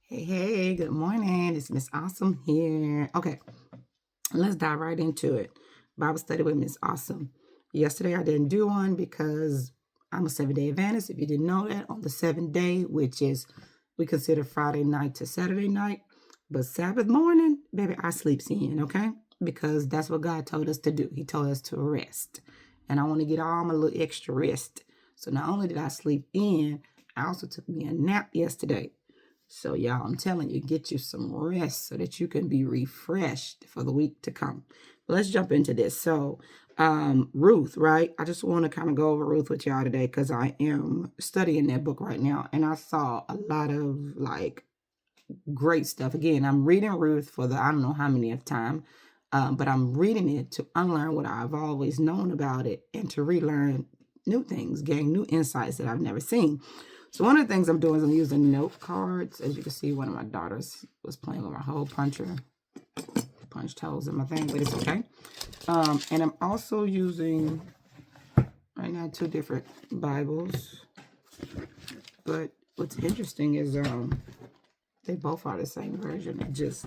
Hey, good morning. It's Miss Awesome here. Okay, let's dive right into it. Bible study with Miss Awesome. Yesterday I didn't do one because I'm a 7 day Adventist. If you didn't know that, on the seventh day, which is we consider Friday night to Saturday night, but Sabbath morning, baby, I sleeps in, okay? Because that's what God told us to do. He told us to rest. And I want to get all my little extra rest. So not only did I sleep in, I also took me a nap yesterday. So, y'all, I'm telling you, get you some rest so that you can be refreshed for the week to come. Let's jump into this. So, Ruth, right? I just want to kind of go over Ruth with y'all today because I am studying that book right now, and I saw a lot of great stuff. Again, I'm reading Ruth for the I don't know how many of time, but I'm reading it to unlearn what I've always known about it and to relearn new things, gain new insights that I've never seen. So one of the things I'm doing is I'm using note cards. As you can see, one of my daughters was playing with my hole puncher, punched holes in my thing, but it's okay. And I'm also using right now 2 different Bibles. But what's interesting is they both are the same version. I just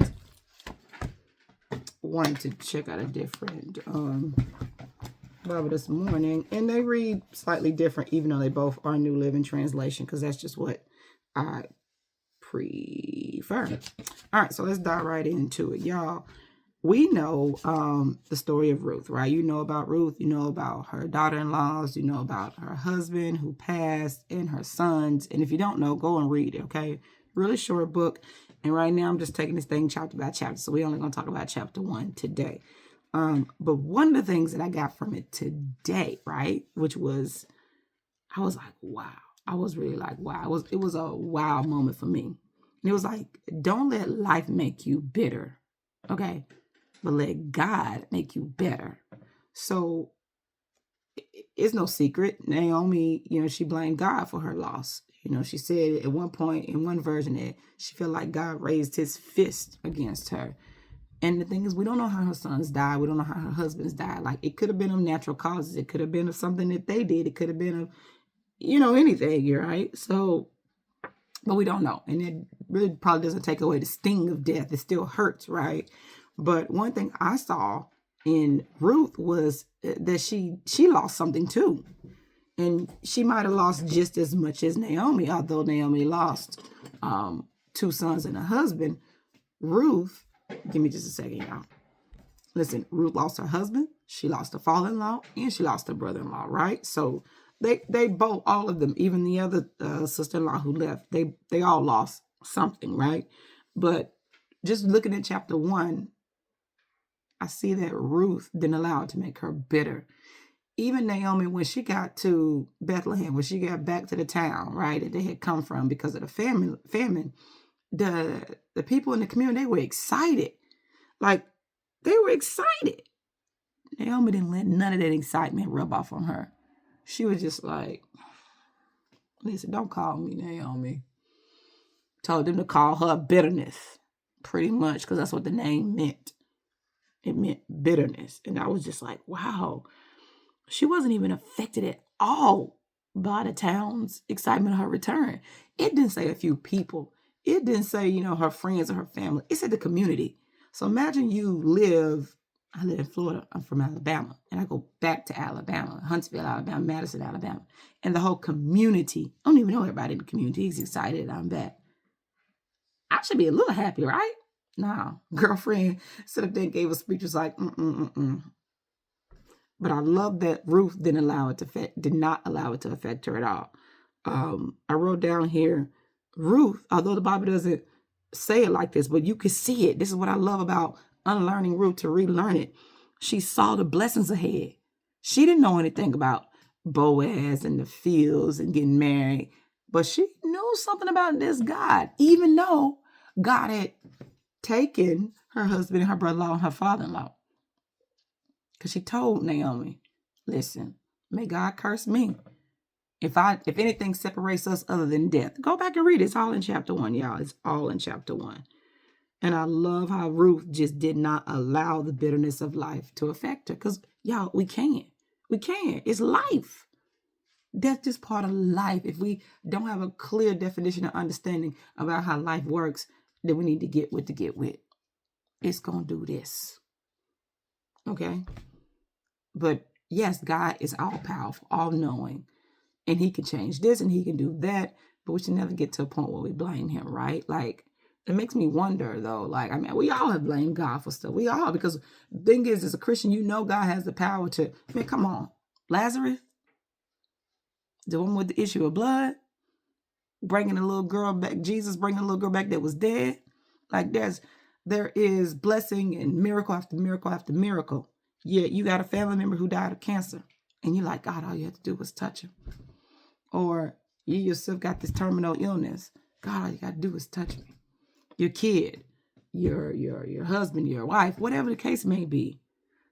wanted to check out a different Bible this morning, and they read slightly different, even though they both are New Living Translation, because that's just what I prefer. All right, so let's dive right into it, y'all. We know the story of Ruth, right? You know about Ruth, you know about her daughter-in-laws, you know about her husband who passed and her sons. And if you don't know, go and read it, okay? Really short book. And right now I'm just taking this thing chapter by chapter. So we're only going to talk about chapter 1 today. But one of the things that I got from it today, right, which was, I was like, wow. I was really like, wow. It was a wow moment for me. And it was like, don't let life make you bitter, okay? But let God make you better. So it's no secret. Naomi, she blamed God for her loss. She said at one point in one version that she felt like God raised his fist against her. And the thing is, we don't know how her sons died. We don't know how her husbands died. Like, it could have been of natural causes. It could have been of something that they did. It could have been of, anything, right? So, but we don't know. And it really probably doesn't take away the sting of death. It still hurts, right? But one thing I saw in Ruth was that she lost something too. And she might have lost just as much as Naomi, although Naomi lost 2 sons and a husband. Ruth, give me just a second, y'all. Listen, Ruth lost her husband, she lost a father-in-law, and she lost her brother-in-law, right? So they both, all of them, even the other sister-in-law who left, they all lost something, right? But just looking at chapter 1, I see that Ruth didn't allow it to make her bitter. Even Naomi, when she got to Bethlehem, when she got back to the town, right, that they had come from because of the famine, the people in the community, they were excited. Like, they were excited. Naomi didn't let none of that excitement rub off on her. She was just like, listen, don't call me Naomi. Told them to call her bitterness, pretty much, because that's what the name meant. It meant bitterness. And I was just like, wow. She wasn't even affected at all by the town's excitement of her return. It didn't say a few people. It didn't say, her friends or her family. It said the community. So imagine I live in Florida. I'm from Alabama. And I go back to Alabama, Huntsville, Alabama, Madison, Alabama. And the whole community, I don't even know everybody in the community. He's excited I'm back. I should be a little happy, right? No. Girlfriend stood up there and gave a speech, was like, But I love that Ruth did not allow it to affect her at all. I wrote down here, Ruth, although the Bible doesn't say it like this, but you can see it. This is what I love about unlearning Ruth to relearn it. She saw the blessings ahead. She didn't know anything about Boaz and the fields and getting married, but she knew something about this God, even though God had taken her husband and her brother-in-law and her father-in-law. Because she told Naomi, listen, may God curse me. If anything separates us other than death, go back and read it. It's all in chapter 1, y'all. It's all in chapter 1. And I love how Ruth just did not allow the bitterness of life to affect her. Because, y'all, we can. We can. It's life. That's just part of life. If we don't have a clear definition or understanding about how life works, then we need to get with. It's going to do this. Okay? But yes, God is all powerful, all knowing, and he can change this and he can do that. But we should never get to a point where we blame him, right? Like, it makes me wonder though. Like, I mean, we all have blamed God for stuff. We all, because the thing is, as a Christian, you know God has the power to, man, come on. Lazarus, the one with the issue of blood, bringing a little girl back, Jesus bringing a little girl back that was dead. Like, there is blessing and miracle after miracle after miracle. Yeah, you got a family member who died of cancer, and you're like, God, all you had to do was touch him. Or you yourself got this terminal illness. God, all you got to do is touch me. Your kid, your husband, your wife, whatever the case may be.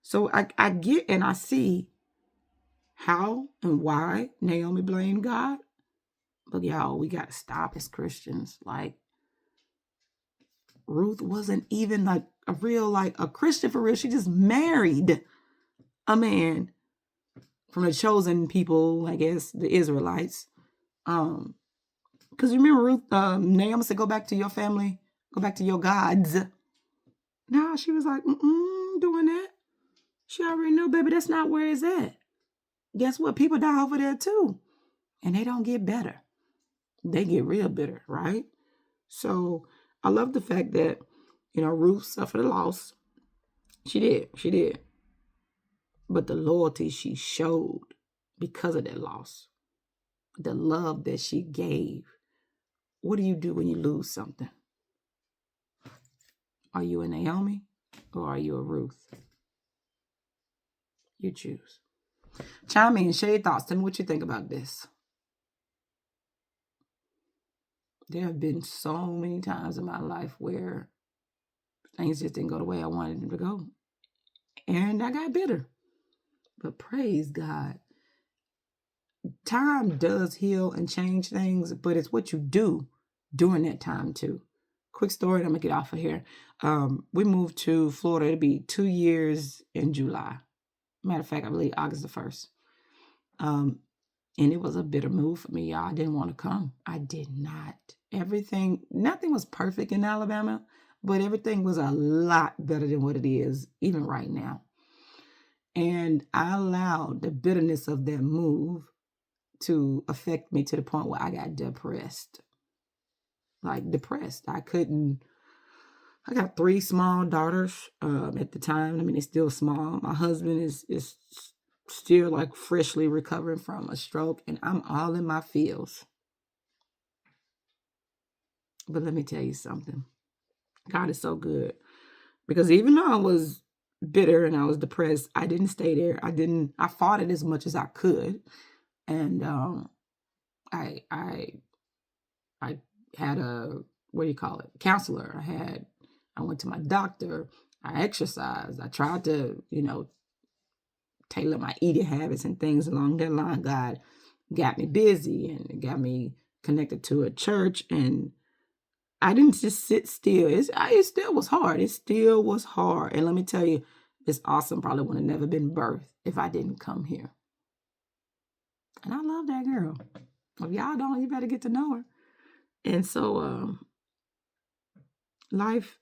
So I get and I see how and why Naomi blamed God. But y'all, we got to stop as Christians. Like, Ruth wasn't even like a real, like a Christian for real. She just married a man from the chosen people, I guess, the Israelites. Because you remember Ruth, Naomi said, go back to your family, go back to your gods. No, she was like, doing that. She already knew, baby, that's not where it's at. Guess what? People die over there too. And they don't get better. They get real bitter, right? So I love the fact that, Ruth suffered a loss. She did. But the loyalty she showed because of that loss, the love that she gave. What do you do when you lose something? Are you a Naomi or are you a Ruth? You choose. Chime in, share your thoughts. Tell me what you think about this. There have been so many times in my life where things just didn't go the way I wanted them to go. And I got bitter. But praise God. Time does heal and change things, but it's what you do during that time too. Quick story, and I'm going to get off of here. We moved to Florida. It'll be 2 years in July. Matter of fact, I believe August the 1st. And it was a bitter move for me, y'all. I didn't want to come. I did not. Nothing was perfect in Alabama, but everything was a lot better than what it is even right now. And I allowed the bitterness of that move to affect me to the point where I got depressed. Like depressed. I got 3 small daughters at the time. I mean, they're still small. My husband is still like freshly recovering from a stroke, and I'm all in my feels. But let me tell you something. God is so good. Because even though I was bitter and I was depressed, I didn't stay there. I fought it as much as I could. And I had a, what do you call it, counselor. I went to my doctor. I exercised. I tried to, tailor my eating habits and things along that line. God got me busy and got me connected to a church, and I didn't just sit still. It still was hard. It still was hard. And let me tell you, this awesome probably would have never been birthed if I didn't come here. And I love that girl. If y'all don't, you better get to know her. And so life,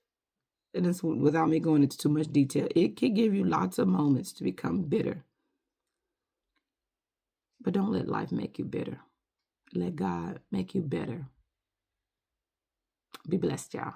and it's without me going into too much detail, it can give you lots of moments to become bitter. But don't let life make you bitter. Let God make you better. Be blessed, y'all.